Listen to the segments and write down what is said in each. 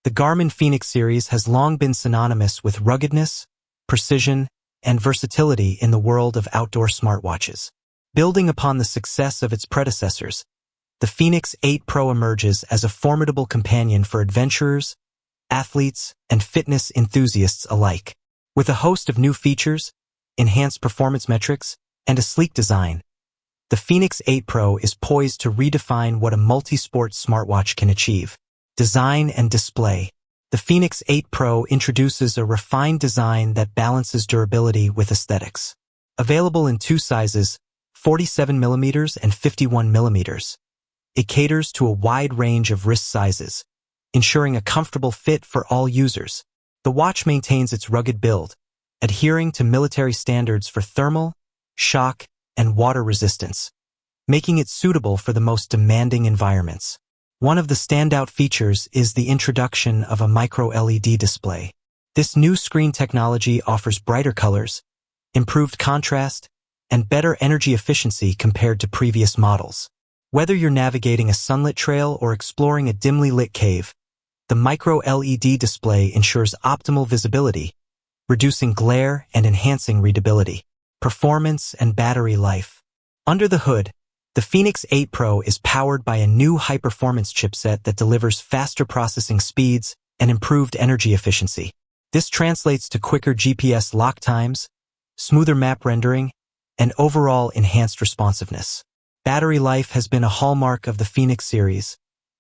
The Garmin Fenix series has long been synonymous with ruggedness, precision, and versatility in the world of outdoor smartwatches. Building upon the success of its predecessors, the Fenix 8 Pro emerges as a formidable companion for adventurers, athletes, and fitness enthusiasts alike. With a host of new features, enhanced performance metrics, and a sleek design, the Fenix 8 Pro is poised to redefine what a multi-sport smartwatch can achieve. Design and display. The Fenix 8 Pro introduces a refined design that balances durability with aesthetics. Available in two sizes, 47mm and 51mm, it caters to a wide range of wrist sizes, ensuring a comfortable fit for all users. The watch maintains its rugged build, adhering to military standards for thermal, shock, and water resistance, making it suitable for the most demanding environments. One of the standout features is the introduction of a micro-LED display. This new screen technology offers brighter colors, improved contrast, and better energy efficiency compared to previous models. Whether you're navigating a sunlit trail or exploring a dimly lit cave, the micro-LED display ensures optimal visibility, reducing glare and enhancing readability. Performance and battery life. Under the hood, the Fenix 8 Pro is powered by a new high-performance chipset that delivers faster processing speeds and improved energy efficiency. This translates to quicker GPS lock times, smoother map rendering, and overall enhanced responsiveness. Battery life has been a hallmark of the Fenix series,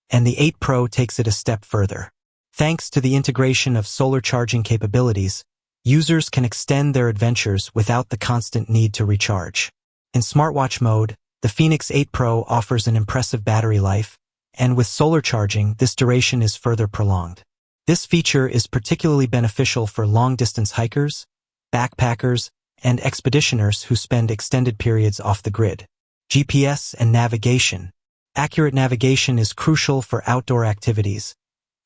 and the 8 Pro takes it a step further. Thanks to the integration of solar charging capabilities, users can extend their adventures without the constant need to recharge. In smartwatch mode, the Fenix 8 Pro offers an impressive battery life, and with solar charging, this duration is further prolonged. This feature is particularly beneficial for long-distance hikers, backpackers, and expeditioners who spend extended periods off the grid. GPS and navigation. Accurate navigation is crucial for outdoor activities,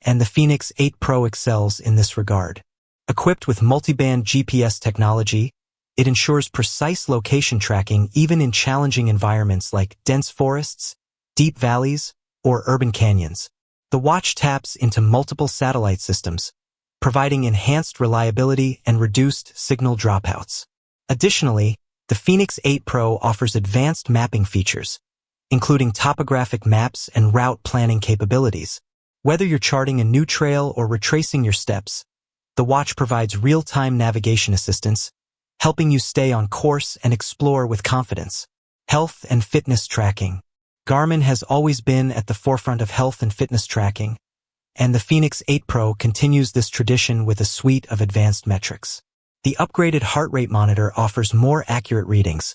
and the Fenix 8 Pro excels in this regard. Equipped with multi-band GPS technology, it ensures precise location tracking even in challenging environments like dense forests, deep valleys, or urban canyons. The watch taps into multiple satellite systems, providing enhanced reliability and reduced signal dropouts. Additionally, the Fenix 8 Pro offers advanced mapping features, including topographic maps and route planning capabilities. Whether you're charting a new trail or retracing your steps, the watch provides real-time navigation assistance, helping you stay on course and explore with confidence. Health and fitness tracking. Garmin has always been at the forefront of health and fitness tracking, and the Fenix 8 Pro continues this tradition with a suite of advanced metrics. The upgraded heart rate monitor offers more accurate readings,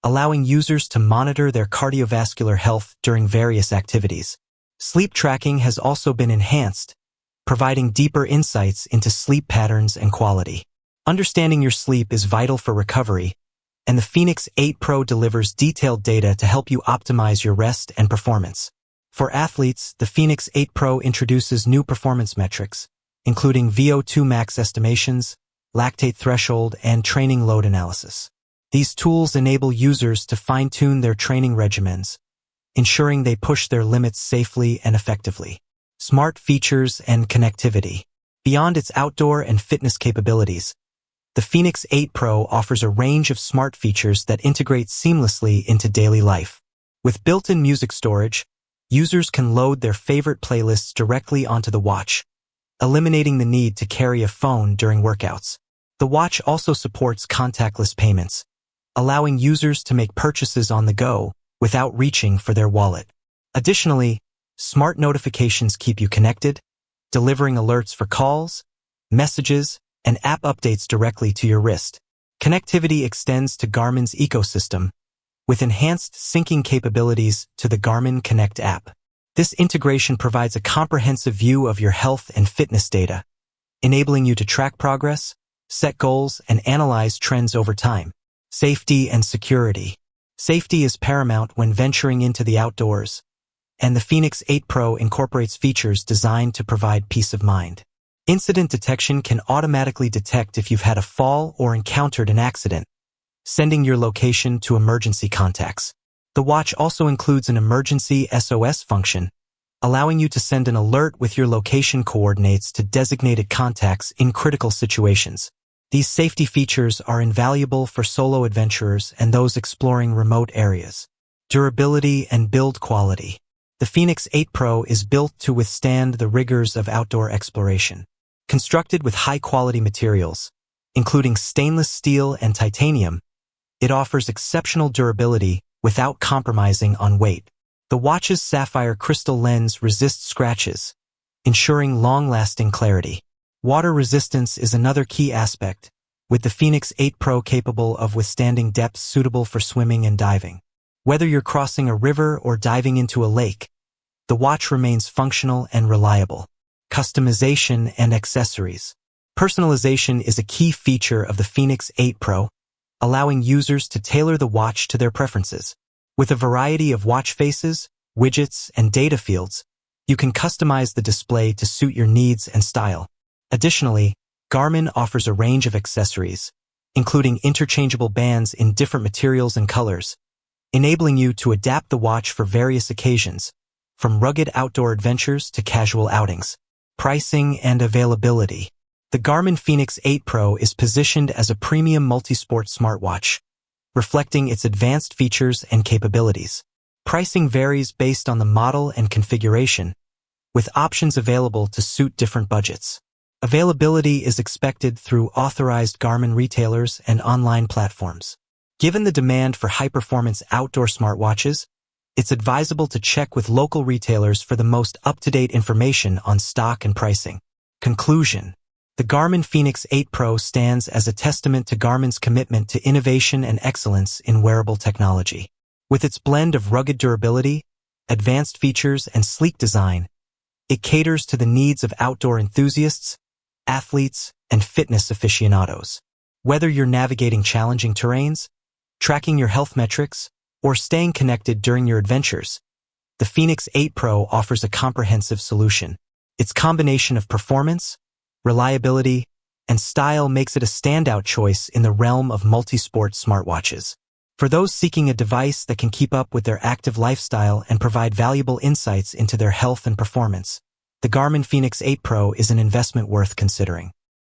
allowing users to monitor their cardiovascular health during various activities. Sleep tracking has also been enhanced, providing deeper insights into sleep patterns and quality. Understanding your sleep is vital for recovery, and the Fenix 8 Pro delivers detailed data to help you optimize your rest and performance. For athletes, the Fenix 8 Pro introduces new performance metrics, including VO2 max estimations, lactate threshold, and training load analysis. These tools enable users to fine-tune their training regimens, ensuring they push their limits safely and effectively. Smart features and connectivity. Beyond its outdoor and fitness capabilities, the Fenix 8 Pro offers a range of smart features that integrate seamlessly into daily life. With built-in music storage, users can load their favorite playlists directly onto the watch, eliminating the need to carry a phone during workouts. The watch also supports contactless payments, allowing users to make purchases on the go without reaching for their wallet. Additionally, smart notifications keep you connected, delivering alerts for calls, messages, and app updates directly to your wrist. Connectivity extends to Garmin's ecosystem, with enhanced syncing capabilities to the Garmin Connect app. This integration provides a comprehensive view of your health and fitness data, enabling you to track progress, set goals, and analyze trends over time. Safety and security. Safety is paramount when venturing into the outdoors, and the Fenix 8 Pro incorporates features designed to provide peace of mind. Incident detection can automatically detect if you've had a fall or encountered an accident, sending your location to emergency contacts. The watch also includes an emergency SOS function, allowing you to send an alert with your location coordinates to designated contacts in critical situations. These safety features are invaluable for solo adventurers and those exploring remote areas. Durability and build quality. The Fenix 8 Pro is built to withstand the rigors of outdoor exploration. Constructed with high-quality materials, including stainless steel and titanium, it offers exceptional durability without compromising on weight. The watch's sapphire crystal lens resists scratches, ensuring long-lasting clarity. Water resistance is another key aspect, with the Fenix 8 Pro capable of withstanding depths suitable for swimming and diving. Whether you're crossing a river or diving into a lake, the watch remains functional and reliable. Customization and accessories. Personalization is a key feature of the Fenix 8 Pro, allowing users to tailor the watch to their preferences. With a variety of watch faces, widgets, and data fields, you can customize the display to suit your needs and style. Additionally, Garmin offers a range of accessories, including interchangeable bands in different materials and colors, enabling you to adapt the watch for various occasions, from rugged outdoor adventures to casual outings. Pricing and availability. The Garmin Fenix 8 Pro is positioned as a premium multi-sport smartwatch, reflecting its advanced features and capabilities. Pricing varies based on the model and configuration, with options available to suit different budgets. Availability is expected through authorized Garmin retailers and online platforms. Given the demand for high-performance outdoor smartwatches, it's advisable to check with local retailers for the most up-to-date information on stock and pricing. Conclusion. The Garmin Fenix 8 Pro stands as a testament to Garmin's commitment to innovation and excellence in wearable technology. With its blend of rugged durability, advanced features, and sleek design, it caters to the needs of outdoor enthusiasts, athletes, and fitness aficionados. Whether you're navigating challenging terrains, tracking your health metrics, or staying connected during your adventures, the Fenix 8 Pro offers a comprehensive solution. Its combination of performance, reliability, and style makes it a standout choice in the realm of multi-sport smartwatches. For those seeking a device that can keep up with their active lifestyle and provide valuable insights into their health and performance, the Garmin Fenix 8 Pro is an investment worth considering.